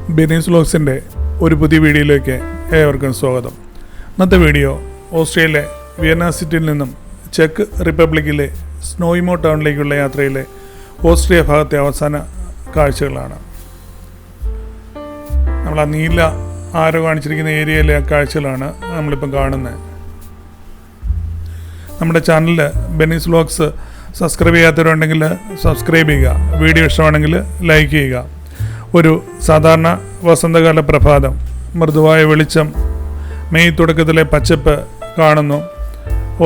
ബെനീസ് വ്ലോഗ്സിൻ്റെ ഒരു പുതിയ വീഡിയോയിലേക്ക് ഏവർക്കും സ്വാഗതം. ഇന്നത്തെ വീഡിയോ ഓസ്ട്രിയയിലെ വിയന്ന സിറ്റിയിൽ നിന്നും ചെക്ക് റിപ്പബ്ലിക്കിലെ സ്നോയിമോ ടൗണിലേക്കുള്ള യാത്രയിലെ ഓസ്ട്രിയ ഭാഗത്തെ അവസാന കാഴ്ചകളാണ്. നമ്മൾ ആ നീല ആരോ കാണിച്ചിരിക്കുന്ന ഏരിയയിലെ കാഴ്ചകളാണ് നമ്മളിപ്പം കാണുന്നത്. നമ്മുടെ ചാനലിൽ ബെനീസ് വ്ലോഗ്സ് സബ്സ്ക്രൈബ് ചെയ്യാത്തവരുണ്ടെങ്കിൽ സബ്സ്ക്രൈബ് ചെയ്യുക. വീഡിയോ ഇഷ്ടമാണെങ്കിൽ ലൈക്ക് ചെയ്യുക. ഒരു സാധാരണ വസന്തകാല പ്രഭാതം, മൃദുവായ വെളിച്ചം, മെയ് തുടക്കത്തിലെ പച്ചപ്പ് കാണുന്നു.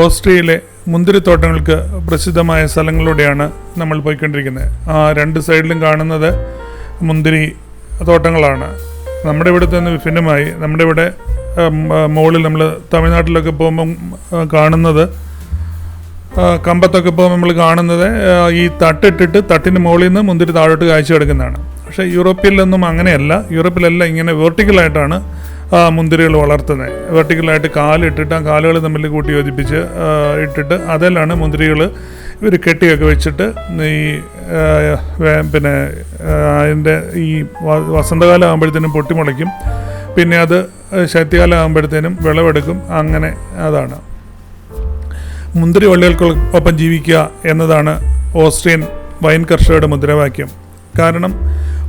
ഓസ്ട്രിയയിലെ മുന്തിരിത്തോട്ടങ്ങൾക്ക് പ്രസിദ്ധമായ സ്ഥലങ്ങളിലൂടെയാണ് നമ്മൾ പോയിക്കൊണ്ടിരിക്കുന്നത്. ആ രണ്ട് സൈഡിലും കാണുന്നത് മുന്തിരി തോട്ടങ്ങളാണ്. നമ്മുടെ ഇവിടുത്തെ നിന്ന് വിഭിന്നമായി നമ്മുടെ ഇവിടെ മുകളിൽ നമ്മൾ തമിഴ്നാട്ടിലൊക്കെ പോകുമ്പം കാണുന്നത്, കമ്പത്തൊക്കെ പോകുമ്പോൾ നമ്മൾ കാണുന്നത് ഈ തട്ടിട്ടിട്ട് തട്ടിന് മുകളിൽ നിന്ന് മുന്തിരി താഴോട്ട് കാഴ്ച എടുക്കുന്നതാണ്. പക്ഷേ യൂറോപ്പിലൊന്നും അങ്ങനെയല്ല. യൂറോപ്പിലെല്ലാം ഇങ്ങനെ വെർട്ടിക്കലായിട്ടാണ് മുന്തിരികൾ വളർത്തുന്നത്. വെർട്ടിക്കലായിട്ട് കാലിട്ടിട്ട് ആ കാലുകൾ തമ്മിൽ കൂട്ടി യോജിപ്പിച്ച് ഇട്ടിട്ട് അതിലാണ് മുന്തിരികൾ ഇവർ കെട്ടിയൊക്കെ വെച്ചിട്ട് ഈ പിന്നെ അതിൻ്റെ ഈ വസന്തകാലം ആകുമ്പോഴത്തേനും പൊട്ടിമുളയ്ക്കും. പിന്നെ അത് ശൈത്യകാലം ആകുമ്പോഴത്തേനും വിളവെടുക്കും. അങ്ങനെ അതാണ് മുന്തിരി വള്ളികൾക്കൊപ്പം ജീവിക്കുക എന്നതാണ് ഓസ്ട്രിയൻ വൈൻ കർഷകരുടെ മുദ്രാവാക്യം. കാരണം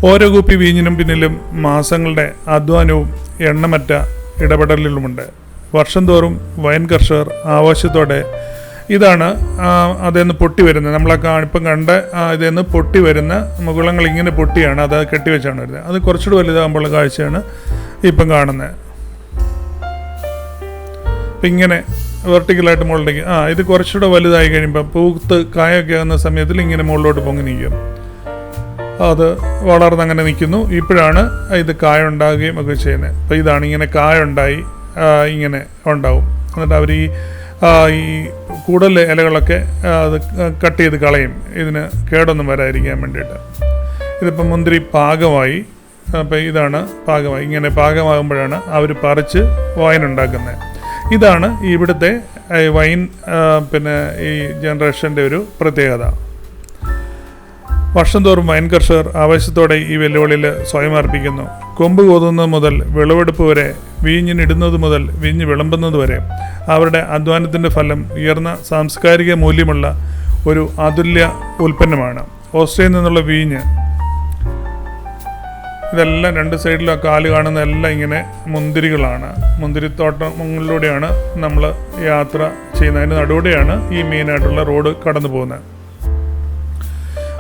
ഓരോ കുപ്പി വീഞ്ഞിനും പിന്നിലും മാസങ്ങളുടെ അധ്വാനവും എണ്ണമറ്റ ഇടപെടലുമുണ്ട്. വർഷം തോറും വൈൻ കർഷകർ ആവശ്യത്തോടെ ഇതാണ് അതിൽ നിന്ന് പൊട്ടി വരുന്നത്. ഇപ്പം കണ്ട ഇതിൽ നിന്ന് പൊട്ടി വരുന്ന മുകുളങ്ങൾ ഇങ്ങനെ പൊട്ടിയാണ് അത് കെട്ടിവെച്ചാണ് വരുന്നത്. അത് കുറച്ചുകൂടി വലുതാകുമ്പോഴുള്ള കാഴ്ചയാണ് ഇപ്പം കാണുന്നത്. അപ്പം ഇങ്ങനെ വെർട്ടിക്കലായിട്ട് മുകളിലേക്ക് ഇത് കുറച്ചുകൂടെ വലുതായി കഴിയുമ്പോൾ പൂത്ത് കായൊക്കെ ആകുന്ന സമയത്തിൽ ഇങ്ങനെ മുകളിലോട്ട് പൊങ്ങി നിൽക്കും. അത് വളർന്നങ്ങനെ നിൽക്കുന്നു. ഇപ്പോഴാണ് ഇത് കായ ഉണ്ടാകുകയും ഒക്കെ ചെയ്യുന്നത്. അപ്പോൾ ഇതാണ് ഇങ്ങനെ കായ ഉണ്ടായി ഇങ്ങനെ ഉണ്ടാവും. എന്നിട്ട് അവർ ഈ കൂടുതൽ ഇലകളൊക്കെ അത് കട്ട് ചെയ്ത് കളയും, ഇതിന് കേടൊന്നും വരാതിരിക്കാൻ വേണ്ടിയിട്ട്. ഇതിപ്പം മുന്തിരി പാകമായി. അപ്പോൾ ഇതാണ് പാകമായി. ഇങ്ങനെ പാകമാകുമ്പോഴാണ് അവർ പറിച്ച് വൈൻ ഉണ്ടാക്കുന്നത്. ഇതാണ് ഇവിടുത്തെ വൈൻ പിന്നെ ഈ ജനറേഷൻ്റെ ഒരു പ്രത്യേകത. വർഷം തോറും വൈൻ കർഷകർ ആവേശത്തോടെ ഈ വെല്ലുവിളിയിൽ സ്വയം അർപ്പിക്കുന്നു. കൊമ്പ് കോതുന്നത് മുതൽ വിളവെടുപ്പ് വരെ, വീഞ്ഞിനിടുന്നത് മുതൽ വീഞ്ഞ് വിളമ്പുന്നത് വരെ അവരുടെ അധ്വാനത്തിൻ്റെ ഫലം ഉയർന്ന സാംസ്കാരിക മൂല്യമുള്ള ഒരു അതുല്യ ഉൽപ്പന്നമാണ്. ഓസ്ട്രിയയിൽ നിന്നുള്ള വീഞ്ഞ് ഇതെല്ലാം രണ്ട് സൈഡിലും കാല് കാണുന്ന എല്ലാം ഇങ്ങനെ മുന്തിരികളാണ്. മുന്തിരിത്തോട്ടങ്ങളിലൂടെയാണ് നമ്മൾ യാത്ര ചെയ്യുന്നത്. അതിന് നടുവിടെയാണ് ഈ മെയിനായിട്ടുള്ള റോഡ് കടന്നു പോകുന്നത്.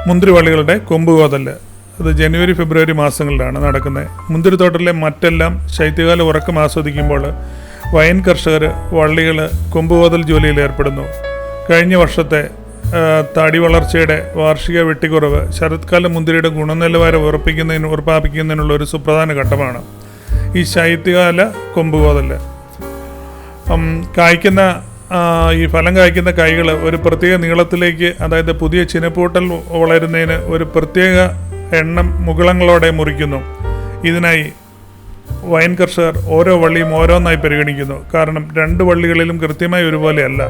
മുന്തിരിവള്ളികളുടെ കൊമ്പ് കോതല് അത് ജനുവരി ഫെബ്രുവരി മാസങ്ങളിലാണ് നടക്കുന്നത്. മുന്തിരിത്തോട്ടത്തിലെ മറ്റെല്ലാം ശൈത്യകാല ഉറക്കം ആസ്വദിക്കുമ്പോൾ വൈൻ കർഷകർ വള്ളികൾ കൊമ്പ് കോതൽ ജോലിയിൽ ഏർപ്പെടുന്നു. കഴിഞ്ഞ വർഷത്തെ തടി വളർച്ചയുടെ വാർഷിക വെട്ടിക്കുറവ് ശരത്കാല മുന്തിരിയുടെ ഗുണനിലവാരം ഉറപ്പാപ്പിക്കുന്നതിനുള്ള ഒരു സുപ്രധാന ഘട്ടമാണ് ഈ ശൈത്യകാല കൊമ്പുകോതൽ. കായ്ക്കുന്ന ഈ ഫലം കായ്ക്കുന്ന കായ്കൾ ഒരു പ്രത്യേക നീളത്തിലേക്ക്, അതായത് പുതിയ ചിനപ്പൂട്ടൽ വളരുന്നതിന് ഒരു പ്രത്യേക എണ്ണം മുകുളങ്ങളോടെ മുറിക്കുന്നു. ഇതിനായി വൈൻ കർഷകർ ഓരോ വള്ളിയും ഓരോന്നായി പരിഗണിക്കുന്നു. കാരണം രണ്ട് വള്ളികളിലും കൃത്യമായി ഒരുപോലെയല്ല.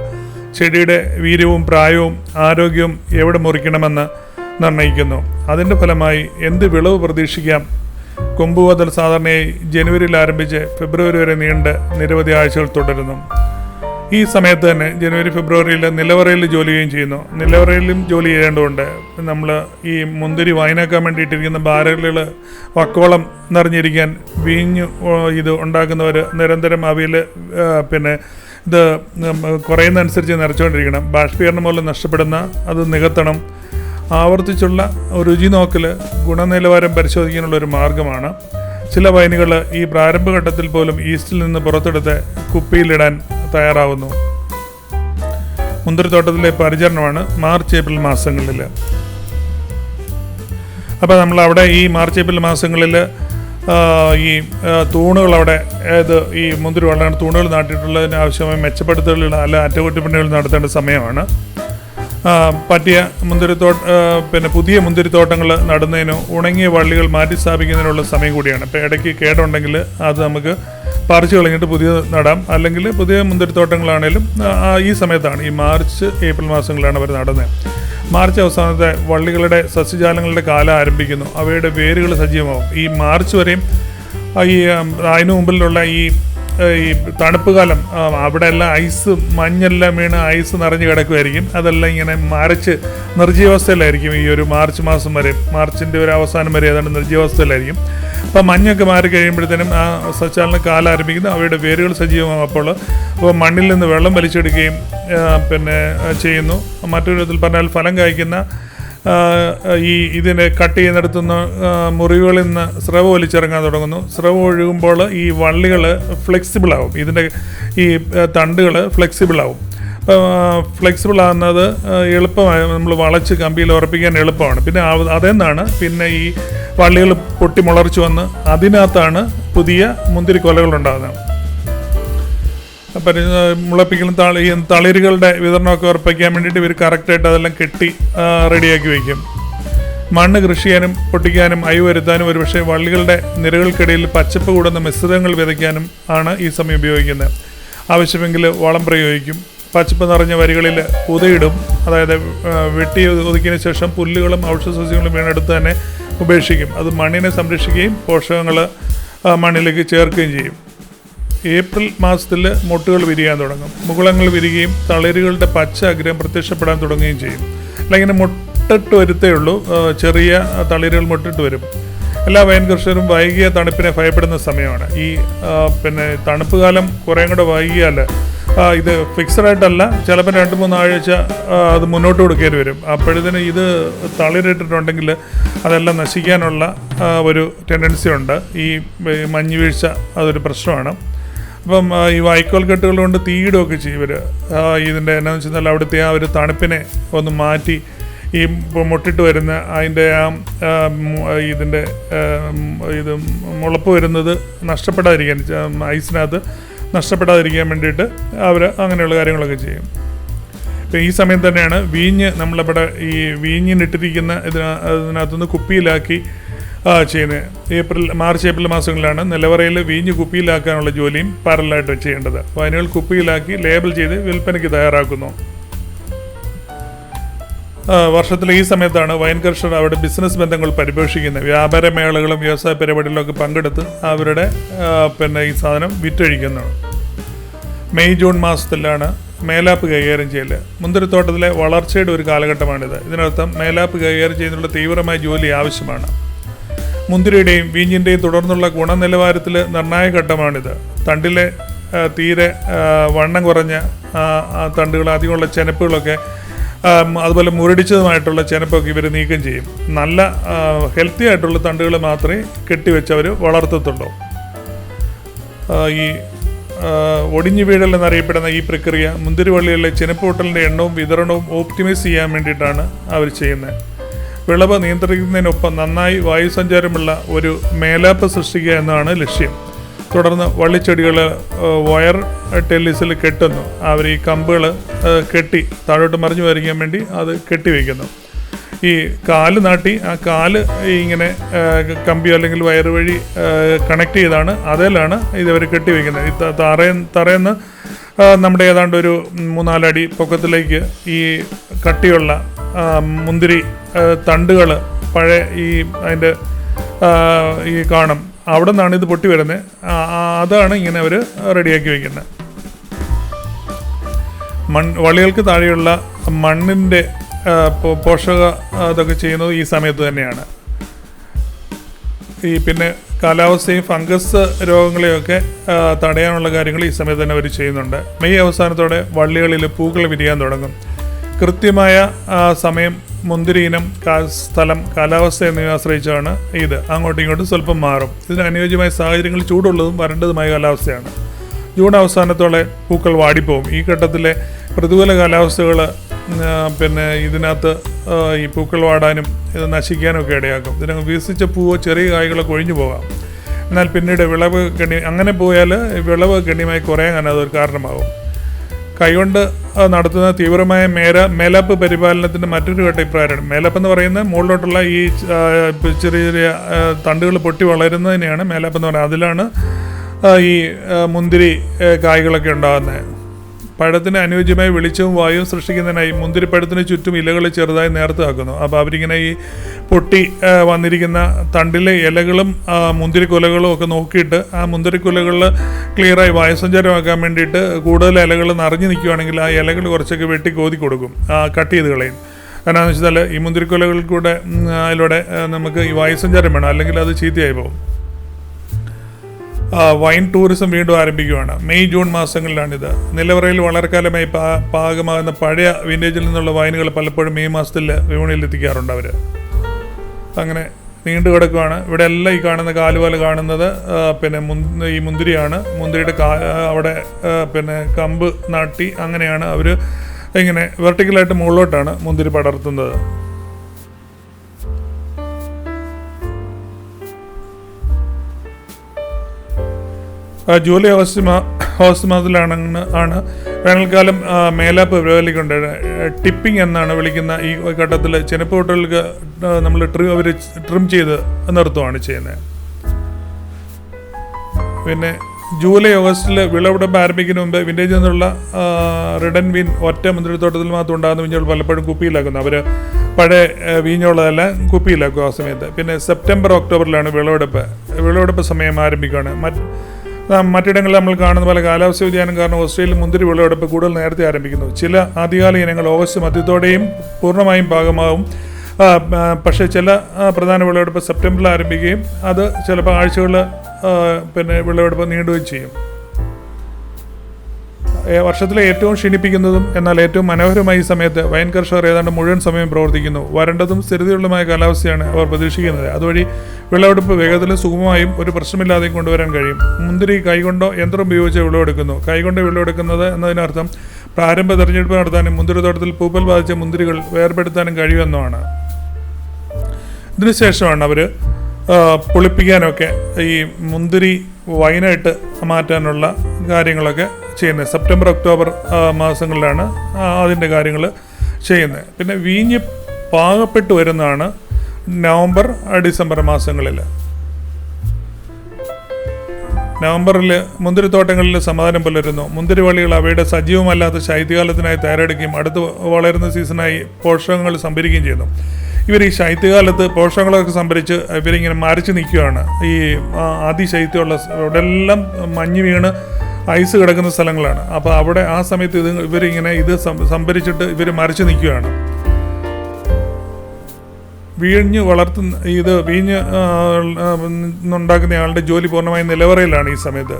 ചെടിയുടെ വീര്യവും പ്രായവും ആരോഗ്യവും എവിടെ മുറിക്കണമെന്ന് നിർണ്ണയിക്കുന്നു. അതിൻ്റെ ഫലമായി എന്ത് വിളവ് പ്രതീക്ഷിക്കാം. കൊമ്പുകോതൽ സാധാരണയായി ജനുവരിയിൽ ആരംഭിച്ച് ഫെബ്രുവരി വരെ നീണ്ട് നിരവധി ആഴ്ചകൾ തുടരുന്നു. ഈ സമയത്ത് തന്നെ ജനുവരി ഫെബ്രുവരിയിൽ നിലവറയിൽ ജോലി ചെയ്യുന്നു. നിലവറയിലും ജോലി ചെയ്യേണ്ടതുണ്ട്. നമ്മൾ ഈ മുന്തിരി വൈനാക്കാൻ വേണ്ടിയിട്ടിരിക്കുന്ന ബാരലുകൾ വക്കോളം നിറഞ്ഞിരിക്കാൻ വീഞ്ഞ് ഇത് ഉണ്ടാക്കുന്നവർ നിരന്തരം അവയിൽ പിന്നെ ഇത് കുറയുന്നതനുസരിച്ച് നിറച്ചുകൊണ്ടിരിക്കണം. ബാഷ്പീകരണം മൂലം നഷ്ടപ്പെടുന്ന അത് നികത്തണം. ആവർത്തിച്ചുള്ള രുചി നോക്കൽ ഗുണനിലവാരം പരിശോധിക്കാനുള്ളൊരു മാർഗമാണ്. ചില വൈനുകൾ ഈ പ്രാരംഭഘട്ടത്തിൽ പോലും ഈസ്റ്റിൽ നിന്ന് പുറത്തെടുത്ത് കുപ്പിയിലിടാൻ തയ്യാറാവുന്നു. മുന്തിരിത്തോട്ടത്തിലെ പരിചരണമാണ് മാർച്ച് ഏപ്രിൽ മാസങ്ങളിൽ. അപ്പോൾ നമ്മളവിടെ ഈ മാർച്ച് ഏപ്രിൽ മാസങ്ങളിൽ ഈ തൂണുകൾ അവിടെ ഈ മുന്തിരി വളരാൻ തൂണുകൾ നാട്ടിയിട്ടുള്ളതിന് ആവശ്യമായ മെച്ചപ്പെടുത്തലുകൾ അല്ല അറ്റകുറ്റപ്പണികൾ നടത്തേണ്ട സമയമാണ്. പറ്റിയ പിന്നെ പുതിയ മുന്തിരിത്തോട്ടങ്ങൾ നടുന്നതിനോ ഉണങ്ങിയ വള്ളികൾ മാറ്റി സ്ഥാപിക്കുന്നതിനുള്ള സമയം കൂടിയാണ്. ഇപ്പോൾ ഇടയ്ക്ക് കേടുണ്ടെങ്കിൽ അത് നമുക്ക് പറിച്ചു കളഞ്ഞിട്ട് പുതിയ നടാം. അല്ലെങ്കിൽ പുതിയ മുന്തിരിത്തോട്ടങ്ങളാണേലും ഈ സമയത്താണ്, ഈ മാർച്ച് ഏപ്രിൽ മാസങ്ങളിലാണ് അവർ നടുന്നത്. മാർച്ച് അവസാനത്തെ വള്ളികളുടെ സസ്യജാലങ്ങളുടെ കാലം ആരംഭിക്കുന്നു. അവയുടെ വേരുകൾ സജീവമാവും. ഈ മാർച്ച് വരെയും ഈ അതിനു മുമ്പിലുള്ള ഈ തണുപ്പ് കാലം അവിടെ എല്ലാം ഐസ്, മഞ്ഞെല്ലാം വീണ് ഐസ് നിറഞ്ഞു കിടക്കുമായിരിക്കും. അതെല്ലാം ഇങ്ങനെ മരച്ച് നിർജ്ജീവാവസ്ഥയിലായിരിക്കും. ഈ ഒരു മാർച്ച് മാസം വരെ, മാർച്ചിൻ്റെ ഒരു അവസാനം വരെ ഏതാണ്ട് നിർജ്ജീവാവസ്ഥയിലായിരിക്കും. അപ്പോൾ മഞ്ഞൊക്കെ മാറി കഴിയുമ്പോഴത്തേനും ആ സസ്യജാലന കാലം ആരംഭിക്കുന്നു. അവയുടെ വേരുകൾ സജീവമാകും. അപ്പോൾ മണ്ണിൽ നിന്ന് വെള്ളം വലിച്ചെടുക്കുകയും ചെയ്യുന്നു. മറ്റൊരു വിധത്തിൽ പറഞ്ഞാൽ ഫലം കായ്ക്കുന്ന ഇതിനെ കട്ട് ചെയ്യുന്നിടത്തുനിന്ന് മുറിവുകളിൽ നിന്ന് സ്രവം ഒലിച്ചിറങ്ങാൻ തുടങ്ങുന്നു. സ്രവം ഒഴുകുമ്പോൾ ഈ വള്ളികൾ ഫ്ലെക്സിബിളാവും. ഇതിൻ്റെ ഈ തണ്ടുകൾ ഫ്ലെക്സിബിളാവും. അപ്പോൾ ഫ്ലെക്സിബിളാകുന്നത് എളുപ്പമായി നമ്മൾ വളച്ച് കമ്പിയിൽ ഉറപ്പിക്കാൻ എളുപ്പമാണ്. പിന്നെ അതെന്നാണ് പിന്നെ ഈ വള്ളികൾ പൊട്ടി മുളർച്ചു വന്ന് അതിനകത്താണ് പുതിയ മുന്തിരിക്കൊലകളുണ്ടാകുന്നത്. മുളപ്പിക്കലും തളിരുകളുടെ വിതരണമൊക്കെ ഉറപ്പിക്കാൻ വേണ്ടിയിട്ട് ഇവർ കറക്റ്റായിട്ട് അതെല്ലാം കെട്ടി റെഡിയാക്കി വയ്ക്കും. മണ്ണ് കൃഷി ചെയ്യാനും പൊട്ടിക്കാനും അയവ് വരുത്താനും ഒരുപക്ഷെ വള്ളികളുടെ നിരകൾക്കിടയിൽ പച്ചപ്പ് കൂടുന്ന മിശ്രിതങ്ങൾ വിതയ്ക്കാനും ആണ് ഈ സമയം ഉപയോഗിക്കുന്നത്. ആവശ്യമെങ്കിൽ വളം പ്രയോഗിക്കും. പച്ചപ്പ് നിറഞ്ഞ വരികളിൽ പുതയിടും. അതായത് വെട്ടി ഒതുക്കിയതിന് ശേഷം പുല്ലുകളും ഔഷധസസ്യങ്ങളും വീണെടുത്ത് തന്നെ ഉപേക്ഷിക്കും. അത് മണ്ണിനെ സംരക്ഷിക്കുകയും പോഷകങ്ങൾ മണ്ണിലേക്ക് ചേർക്കുകയും ചെയ്യും. ഏപ്രിൽ മാസത്തിൽ മൊട്ടുകൾ വിരിയാൻ തുടങ്ങും. മുകുളങ്ങൾ വിരിയുകയും തളിരുകളുടെ പച്ച അഗ്രം പ്രത്യക്ഷപ്പെടാൻ തുടങ്ങുകയും ചെയ്യും. അല്ല, ഇങ്ങനെ മുട്ടിട്ട് വരുത്തേ ഉള്ളൂ. ചെറിയ തളിരുകൾ മുട്ടിട്ട് വരും. എല്ലാ വൈൻ കർഷകരും വൈകിയ തണുപ്പിനെ ഭയപ്പെടുന്ന സമയമാണ്. ഈ തണുപ്പ് കാലം കുറേ കൂടെ വൈകിയാൽ ഇത് ഫിക്സഡായിട്ടല്ല, ചിലപ്പോൾ 2-3 ആഴ്ച അത് മുന്നോട്ട് കൊടുക്കേണ്ടി വരും. അപ്പോഴത്തേന് ഇത് തളിരിട്ടിട്ടുണ്ടെങ്കിൽ അതെല്ലാം നശിക്കാനുള്ള ഒരു ടെൻഡൻസി ഉണ്ട്. ഈ മഞ്ഞ് വീഴ്ച അതൊരു പ്രശ്നമാണ്. അപ്പം ഈ വൈക്കോൽ കെട്ടുകൾ കൊണ്ട് തീയിടുകയൊക്കെ ചെയ്യും ഇവർ. ഇതിൻ്റെ എന്നാന്ന് വെച്ചാൽ അവിടുത്തെ ആ ഒരു തണുപ്പിനെ ഒന്ന് മാറ്റി ഈ മുട്ടിട്ട് വരുന്ന അതിൻ്റെ ഇതിൻ്റെ ഇത് മുളപ്പ് വരുന്നത് നഷ്ടപ്പെടാതിരിക്കാൻ, ഐസിനകത്ത് നഷ്ടപ്പെടാതിരിക്കാൻ വേണ്ടിയിട്ട് അവർ അങ്ങനെയുള്ള കാര്യങ്ങളൊക്കെ ചെയ്യും. ഇപ്പം ഈ സമയം തന്നെയാണ് വീഞ്ഞ് നമ്മളിവിടെ ഈ വീഞ്ഞിനിട്ടിരിക്കുന്ന ഇതിനകത്തുനിന്ന് കുപ്പിയിലാക്കി ചെയ്യുന്നത്. മാർച്ച് ഏപ്രിൽ മാസങ്ങളിലാണ് നിലവറയിൽ വീഞ്ഞ് കുപ്പിയിലാക്കാനുള്ള ജോലിയും പാരലായിട്ട് ചെയ്യേണ്ടത്. വൈനുകൾ കുപ്പിയിലാക്കി ലേബൽ ചെയ്ത് വിൽപ്പനയ്ക്ക് തയ്യാറാക്കുന്നു. വർഷത്തിലെ ഈ സമയത്താണ് വൈൻ കർഷകർ അവരുടെ ബിസിനസ് ബന്ധങ്ങൾ പരിപോഷിക്കുന്നത്. വ്യാപാര മേളകളും വ്യവസായ പരിപാടികളിലൊക്കെ പങ്കെടുത്ത് അവരുടെ ഈ സാധനം വിറ്റഴിക്കുന്നു. മെയ് ജൂൺ മാസത്തിലാണ് മേലാപ്പ് കൈകാര്യം ചെയ്യൽ. മുന്തിരിത്തോട്ടത്തിലെ വളർച്ചയുടെ ഒരു കാലഘട്ടമാണിത്. ഇതിനർത്ഥം മേലാപ്പ് കൈകാര്യം ചെയ്യുന്നതിനുള്ള തീവ്രമായ ജോലി ആവശ്യമാണ്. മുന്തിരിയുടെയും വീഞ്ഞിൻ്റെയും തുടർന്നുള്ള ഗുണനിലവാരത്തിൽ നിർണായക ഘട്ടമാണിത്. തണ്ടിലെ തീരെ വണ്ണം കുറഞ്ഞ തണ്ടുകൾ, അധികമുള്ള ചെനപ്പുകളൊക്കെ, അതുപോലെ മുരടിച്ചതുമായിട്ടുള്ള ചെനപ്പൊക്കെ ഇവർ നീക്കം ചെയ്യും. നല്ല ഹെൽത്തി ആയിട്ടുള്ള തണ്ടുകൾ മാത്രമേ കെട്ടിവെച്ച് അവർ വളർത്തത്തുള്ളൂ. ഈ ഒടിഞ്ഞു വീഴൽ എന്നറിയപ്പെടുന്ന ഈ പ്രക്രിയ മുന്തിരിവള്ളികളിലെ ചെനപ്പൂട്ടലിൻ്റെ എണ്ണവും വിതരണവും ഓപ്റ്റിമൈസ് ചെയ്യാൻ വേണ്ടിയിട്ടാണ് അവർ ചെയ്യുന്നത്. വിളവ് നിയന്ത്രിക്കുന്നതിനൊപ്പം നന്നായി വായുസഞ്ചാരമുള്ള ഒരു മേലാപ്പ് സൃഷ്ടിക്കുക എന്നതാണ് ലക്ഷ്യം. തുടർന്ന് വള്ളിച്ചെടികൾ വയർ ടെല്ലിസിൽ കെട്ടുന്നു. അവർ ഈ കമ്പുകൾ കെട്ടി താഴോട്ട് മറിഞ്ഞു വരയ്ക്കാൻ വേണ്ടി അത് കെട്ടിവെക്കുന്നു. ഈ കാല് നാട്ടി ആ കാല് ഇങ്ങനെ കമ്പി അല്ലെങ്കിൽ വയറ് വഴി കണക്ട് ചെയ്താണ് അതിലാണ് ഇതവർ കെട്ടിവെക്കുന്നത്. ഈ തറയെന്ന് നമ്മുടെ ഏതാണ്ട് ഒരു 3-4 അടി പൊക്കത്തിലേക്ക് ഈ കട്ടിയുള്ള മുന്തിരി തണ്ടുകൾ പഴയ അതിൻ്റെ ഈ കാണും. അവിടെ നിന്നാണ് ഇത് പൊട്ടി വരുന്നത്. അതാണ് ഇങ്ങനെ അവർ റെഡിയാക്കി വയ്ക്കുന്നത്. വള്ളികൾക്ക് താഴെയുള്ള മണ്ണിൻ്റെ പോഷക അതൊക്കെ ചെയ്യുന്നത് ഈ സമയത്ത് തന്നെയാണ്. പിന്നെ കാലാവസ്ഥയും ഫംഗസ് രോഗങ്ങളെയൊക്കെ തടയാനുള്ള കാര്യങ്ങൾ ഈ സമയത്ത് തന്നെ അവർ ചെയ്യുന്നുണ്ട്. മെയ് അവസാനത്തോടെ വള്ളികളിൽ പൂക്കൾ വിരിയാൻ തുടങ്ങും. കൃത്യമായ സമയം, മുന്തിരി ഇനം, സ്ഥലം, കാലാവസ്ഥ എന്നിവ ആശ്രയിച്ചാണ് ഇത്. അങ്ങോട്ടും ഇങ്ങോട്ടും സ്വല്പം മാറും. ഇതിന് അനുയോജ്യമായ സാഹചര്യങ്ങൾ ചൂടുള്ളതും വരണ്ടതുമായ കാലാവസ്ഥയാണ്. ജൂൺ അവസാനത്തോടെ പൂക്കൾ വാടിപ്പോവും. ഈ ഘട്ടത്തിലെ പ്രതികൂല കാലാവസ്ഥകൾ ഇതിനകത്ത് ഈ പൂക്കൾ വാടാനും ഇത് നശിക്കാനും ഒക്കെ ഇടയാക്കും. ഇതിന് വികസിച്ച പൂവോ ചെറിയ കായ്കളോ കൊഴിഞ്ഞു പോകാം. എന്നാൽ പിന്നീട് വിളവ് അങ്ങനെ പോയാൽ വിളവ് ഗണ്യമായി കുറയാൻ അതൊരു കാരണമാകും. കൈകൊണ്ട് നടത്തുന്ന തീവ്രമായ മേലാപ്പ് പരിപാലനത്തിൻ്റെ മറ്റൊരു ഘട്ടം ഇപ്രകാരമാണ്. മേലാപ്പ് എന്ന് പറയുന്നത് മുകളിലോട്ടുള്ള ഈ ചെറിയ ചെറിയ തണ്ടുകൾ പൊട്ടി വളരുന്നതിനെയാണ് മേലാപ്പ് എന്ന് പറയുന്നത്. അതിലാണ് ഈ മുന്തിരി കായ്കളൊക്കെ ഉണ്ടാകുന്നത്. പഴത്തിന് അനുയോജ്യമായ വെളിച്ചവും വായുവും സൃഷ്ടിക്കുന്നതിനായി മുന്തിരിപ്പഴത്തിന് ചുറ്റും ഇലകൾ ചെറുതായി നേർത്താക്കുന്നു. അപ്പോൾ അവരിങ്ങനെ ഈ പൊട്ടി വന്നിരിക്കുന്ന തണ്ടിലെ ഇലകളും മുന്തിരിക്കുലകളും ഒക്കെ നോക്കിയിട്ട് ആ മുന്തിരിക്കുലകളിൽ ക്ലിയറായി വായുസഞ്ചാരമാക്കാൻ വേണ്ടിയിട്ട് കൂടുതൽ ഇലകൾ നിറഞ്ഞു നിൽക്കുകയാണെങ്കിൽ ആ ഇലകൾ കുറച്ചൊക്കെ വെട്ടി കോതി കൊടുക്കും, കട്ട് ചെയ്ത് കളയും. എന്നാന്ന് വെച്ചാൽ ഈ മുന്തിരിക്കുലകളിൽ കൂടെ അതിലൂടെ നമുക്ക് ഈ വായുസഞ്ചാരം വേണം, അല്ലെങ്കിൽ അത് ചീത്തയായി പോകും. വൈൻ ടൂറിസം വീണ്ടും ആരംഭിക്കുകയാണ്. May June മാസങ്ങളിലാണിത്. നിലവറയിൽ വളരെക്കാലമായി പാകമാകുന്ന പഴയ വിൻറ്റേജിൽ നിന്നുള്ള വൈനുകൾ പലപ്പോഴും മെയ് മാസത്തിൽ വിപണിയിൽ എത്തിക്കാറുണ്ട് അവർ. അങ്ങനെ നീണ്ടു കിടക്കുകയാണ്. ഇവിടെ എല്ലാം ഈ കാണുന്ന കാലുപോലെ കാണുന്നത് പിന്നെ ഈ മുന്തിരിയാണ്. മുന്തിരിയുടെ അവിടെ പിന്നെ കമ്പ് നാട്ടി അങ്ങനെയാണ് അവർ ഇങ്ങനെ വെർട്ടിക്കലായിട്ട് മുകളിലോട്ടാണ് മുന്തിരി പടർത്തുന്നത്. ജൂലൈ ഓഗസ്റ്റ് മാസത്തിലാണ് വേനൽക്കാലം മേലാപ്പ് പ്രബലിക്കൊണ്ട് ടിപ്പിംഗ് എന്നാണ് വിളിക്കുന്ന ഈ ഘട്ടത്തിൽ ചെനപ്പോട്ടുകൾക്ക് നമ്മൾ അവർ ട്രിം ചെയ്ത് നിർത്തുകയാണ് ചെയ്യുന്നത്. പിന്നെ ജൂലൈ ഓഗസ്റ്റിൽ വിളവെടുപ്പ് ആരംഭിക്കുന്നതിന് മുമ്പ് വിൻറ്റേജിൽ നിന്നുള്ള റിഡൻ വീൻ ഒറ്റ മുന്തിരിത്തോട്ടത്തിൽ മാത്രം ഉണ്ടാകുന്ന വീഞ്ഞുകൾ പലപ്പോഴും കുപ്പിയിലാക്കുന്നു. അവർ പഴയ വീഞ്ഞുള്ളതെല്ലാം കുപ്പിയിലാക്കും ആ സമയത്ത്. പിന്നെ സെപ്റ്റംബർ ഒക്ടോബറിലാണ് വിളവെടുപ്പ് സമയം ആരംഭിക്കുകയാണ്. മറ്റിടങ്ങളിൽ നമ്മൾ കാണുന്ന പോലെ കാലാവസ്ഥ വ്യതിയാനം കാരണം ഓസ്ട്രേലിയയിൽ മുന്തിരി വിളവെടുപ്പ് കൂടുതൽ നേരത്തെ ആരംഭിക്കുന്നു. ചില ആദ്യകാല ഇനങ്ങൾ ഓഗസ്റ്റ് മധ്യത്തോടെയും പൂർണ്ണമായും ഭാഗമാവും. പക്ഷേ ചില പ്രധാന വിളവെടുപ്പ് സെപ്റ്റംബറിൽ ആരംഭിക്കുകയും അത് ചിലപ്പോൾ ആഴ്ചകളിൽ പിന്നെ വിളവെടുപ്പ് നീണ്ടുകയും ചെയ്യും. വർഷത്തിലെ ഏറ്റവും ക്ഷീണിപ്പിക്കുന്നതും എന്നാൽ ഏറ്റവും മനോഹരമായ ഈ സമയത്ത് വൈൻ കർഷകർ ഏതാണ്ട് മുഴുവൻ സമയം പ്രവർത്തിക്കുന്നു. വരണ്ടതും സ്ഥിരതയുള്ളതുമായ കാലാവസ്ഥയാണ് അവർ പ്രതീക്ഷിക്കുന്നത്. അതുവഴി വിളവെടുപ്പ് വേഗത്തിലും സുഗമമായും ഒരു പ്രശ്നമില്ലാതെയും കൊണ്ടുവരാൻ കഴിയും. മുന്തിരി കൈകൊണ്ടോ യന്ത്രം ഉപയോഗിച്ച് വിളവെടുക്കുന്നു. കൈകൊണ്ട് വിളവെടുക്കുന്നത് എന്നതിനർത്ഥം പ്രാരംഭ തെരഞ്ഞെടുപ്പ് നടത്താനും മുന്തിരിത്തോട്ടത്തിൽ പൂപ്പൽ ബാധിച്ച മുന്തിരികൾ വേർപെടുത്താനും കഴിയുമെന്നുമാണ്. ഇതിനുശേഷമാണ് അവർ പൊളിപ്പിക്കാനൊക്കെ ഈ മുന്തിരി വൈനായിട്ട് മാറ്റാനുള്ള കാര്യങ്ങളൊക്കെ ചെയ്യുന്നത്. സെപ്റ്റംബർ ഒക്ടോബർ മാസങ്ങളിലാണ് അതിൻ്റെ കാര്യങ്ങൾ ചെയ്യുന്നത്. പിന്നെ വീഞ്ഞ് പാകപ്പെട്ട് വരുന്നതാണ് നവംബർ ഡിസംബർ മാസങ്ങളിൽ. നവംബറിൽ മുന്തിരിത്തോട്ടങ്ങളിൽ സമാധാനം പുലരുന്നു. മുന്തിരിവള്ളികൾ അവയുടെ സജീവമല്ലാത്ത ശൈത്യകാലത്തിനായി തയ്യാറെടുക്കുകയും അടുത്ത് വളരുന്ന സീസണായി പോഷകങ്ങൾ സംഭരിക്കുകയും ചെയ്യുന്നു. ഇവർ ഈ ശൈത്യകാലത്ത് പോഷകങ്ങളൊക്കെ സംഭരിച്ച് ഇവരിങ്ങനെ മരച്ച് നിൽക്കുകയാണ്. ഈ അതിശൈത്യമുള്ള ഇവിടെ എല്ലാം മഞ്ഞ് വീണ് ഐസ് കിടക്കുന്ന സ്ഥലങ്ങളാണ്. അപ്പോൾ അവിടെ ആ സമയത്ത് ഇവരിങ്ങനെ സംഭരിച്ചിട്ട് ഇവർ മരച്ച് നിൽക്കുകയാണ്. വീഞ്ഞ് ഉണ്ടാക്കുന്ന ആളുടെ ജോലി പൂർണ്ണമായും നിലവറയിലാണ് ഈ സമയത്ത്.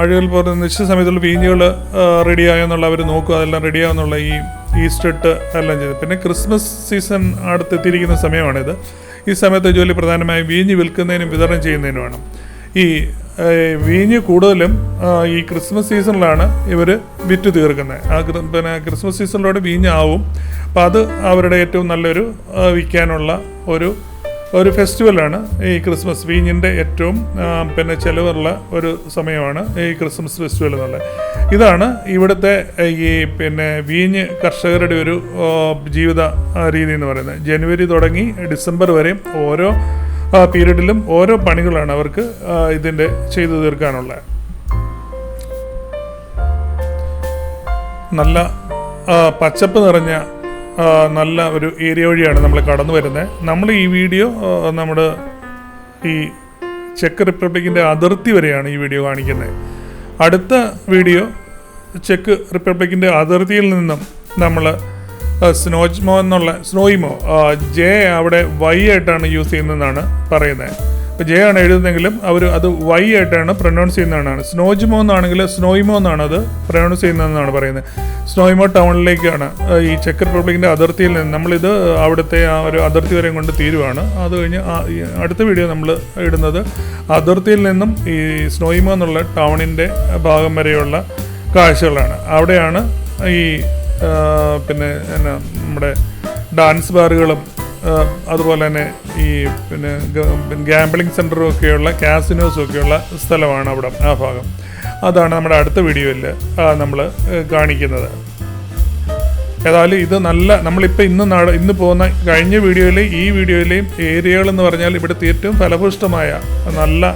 അഴുകൽ പോലെ നിശ്ചിത സമയത്തുള്ള വീഞ്ഞുകൾ റെഡിയായോ എന്നുള്ള അവർ നോക്കുക, അതെല്ലാം റെഡിയാവുന്നുള്ള ഈ ഈസ്റ്റർ ഇട്ട് എല്ലാം ചെയ്ത്. പിന്നെ ക്രിസ്മസ് സീസൺ അടുത്തെത്തിയിരിക്കുന്ന സമയമാണിത്. ഈ സമയത്ത് ജോലി പ്രധാനമായും വീഞ്ഞ് വിൽക്കുന്നതിനും വിതരണം ചെയ്യുന്നതിനുമാണ്. ഈ വീഞ്ഞ് കൂടുതലും ഈ ക്രിസ്മസ് സീസണിലാണ് ഇവർ വിറ്റ് തീർക്കുന്നത്. പിന്നെ ക്രിസ്മസ് സീസണിലൂടെ വീഞ്ഞാവും. അപ്പോൾ അത് അവരുടെ ഏറ്റവും നല്ലൊരു വിൽക്കാനുള്ള ഒരു ഫെസ്റ്റിവലാണ് ഈ ക്രിസ്മസ്. വീഞ്ഞിൻ്റെ ഏറ്റവും പിന്നെ ചിലവുള്ള ഒരു സമയമാണ് ഈ ക്രിസ്മസ് ഫെസ്റ്റിവൽ എന്നുള്ളത്. ഇതാണ് ഇവിടുത്തെ ഈ പിന്നെ വീഞ്ഞ് കർഷകരുടെ ഒരു ജീവിത രീതി എന്ന് പറയുന്നത്. ജനുവരി തുടങ്ങി ഡിസംബർ വരെ ഓരോ പീരീഡിലും ഓരോ പണികളാണ് അവർക്ക് ഇതിൻ്റെ ചെയ്തു തീർക്കാനുള്ളത്. നല്ല പച്ചപ്പ് നിറഞ്ഞ നല്ല ഒരു ഏരിയ വഴിയാണ് നമ്മൾ കടന്നു വരുന്നത്. നമ്മൾ ഈ വീഡിയോ നമ്മുടെ ഈ ചെക്ക് റിപ്പബ്ലിക്കിൻ്റെ അതിർത്തി വരെയാണ് ഈ വീഡിയോ കാണിക്കുന്നത്. അടുത്ത വീഡിയോ ചെക്ക് റിപ്പബ്ലിക്കിൻ്റെ അതിർത്തിയിൽ നിന്നും നമ്മൾ സ്നോയിമോ ജെ അവിടെ വൈ ആയിട്ടാണ് യൂസ് ചെയ്യുന്നതെന്നാണ് പറയുന്നത്. ഇപ്പോൾ ജെ ആണ് എഴുതുന്നെങ്കിലും അവർ അത് വൈ ആയിട്ടാണ് പ്രൊനൗൺസ് ചെയ്യുന്നതാണ്. സ്നോജ്മോ എന്നാണെങ്കിൽ സ്നോയിമോ എന്നാണ് അത് പ്രൊനൗൺസ് ചെയ്യുന്നതെന്നാണ് പറയുന്നത്. സ്നോയിമോ ടൗണിലേക്കാണ് ഈ ചെക്ക് റിപ്പബ്ലിക്കിൻ്റെ അതിർത്തിയിൽ നിന്ന് നമ്മളിത് അവിടുത്തെ ആ ഒരു അതിർത്തി വരെയും കൊണ്ട് തീരുവാണ്. അത് കഴിഞ്ഞ് അടുത്ത വീഡിയോ നമ്മൾ ഇടുന്നത് അതിർത്തിയിൽ നിന്നും ഈ സ്നോയിമോ എന്നുള്ള ടൗണിൻ്റെ ഭാഗം വരെയുള്ള കാഴ്ചകളാണ്. അവിടെയാണ് ഈ പിന്നെ നമ്മുടെ ഡാൻസ് ബാറുകളും അതുപോലെ തന്നെ ഈ പിന്നെ ഗാംബ്ലിംഗ് സെൻ്ററും ഒക്കെയുള്ള കാസിനോസും ഒക്കെയുള്ള സ്ഥലമാണ് അവിടെ ആ ഭാഗം. അതാണ് നമ്മുടെ അടുത്ത വീഡിയോയിൽ നമ്മൾ കാണിക്കുന്നത്. ഏതായാലും ഇത് നല്ല നമ്മളിപ്പോൾ ഇന്ന് പോകുന്ന കഴിഞ്ഞ വീഡിയോയിലെയും ഈ വീഡിയോയിലെയും ഏരിയകളെന്ന് പറഞ്ഞാൽ ഇവിടുത്തെ ഏറ്റവും ഫലഭൂഷ്ടമായ നല്ല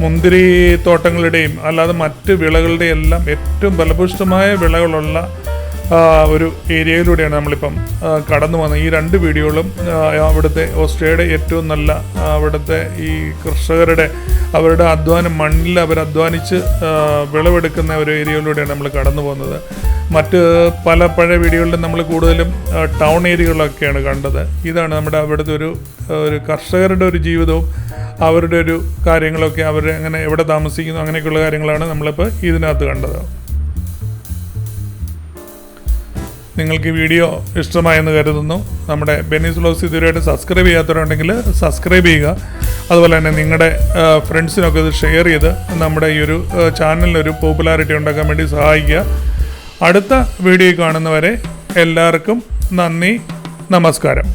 മുന്തിരി തോട്ടങ്ങളുടെയും അല്ലാതെ മറ്റ് വിളകളുടെയും എല്ലാം ഏറ്റവും ഫലഭൂഷ്ടമായ വിളകളുള്ള ഒരു ഏരിയയിലൂടെയാണ് നമ്മളിപ്പം കടന്നു വന്നത്. ഈ 2 വീഡിയോകളും അവിടുത്തെ ഓസ്ട്രേലിയയുടെ ഏറ്റവും നല്ല അവിടുത്തെ ഈ കർഷകരുടെ അവരുടെ അധ്വാനം, മണ്ണിൽ അവർ അധ്വാനിച്ച് വിളവെടുക്കുന്ന ഒരു ഏരിയയിലൂടെയാണ് നമ്മൾ കടന്നു പോകുന്നത്. മറ്റ് പല പഴയ വീഡിയോകളിലും നമ്മൾ കൂടുതലും ടൗൺ ഏരിയകളൊക്കെയാണ് കണ്ടത്. ഇതാണ് നമ്മുടെ അവിടുത്തെ ഒരു കർഷകരുടെ ഒരു ജീവിതവും അവരുടെ ഒരു കാര്യങ്ങളൊക്കെ, അവർ അങ്ങനെ എവിടെ താമസിക്കുന്നു അങ്ങനെയൊക്കെയുള്ള കാര്യങ്ങളാണ് നമ്മളിപ്പോൾ ഇതിനകത്ത് കണ്ടത്. നിങ്ങൾക്ക് ഈ വീഡിയോ ഇഷ്ടമായെന്ന് കരുതുന്നു. നമ്മുടെ ബെന്നീസ് വ്ലോഗ്സ് ഇതുവരെയായിട്ട് സബ്സ്ക്രൈബ് ചെയ്യാത്തവരുണ്ടെങ്കിൽ സബ്സ്ക്രൈബ് ചെയ്യുക. അതുപോലെ തന്നെ നിങ്ങളുടെ ഫ്രണ്ട്സിനൊക്കെ ഇത് ഷെയർ ചെയ്ത് നമ്മുടെ ഈ ഒരു ചാനലിനൊരു പോപ്പുലാരിറ്റി ഉണ്ടാക്കാൻ വേണ്ടി സഹായിക്കുക. അടുത്ത വീഡിയോ കാണുന്നവരെ എല്ലാവർക്കും നന്ദി, നമസ്കാരം.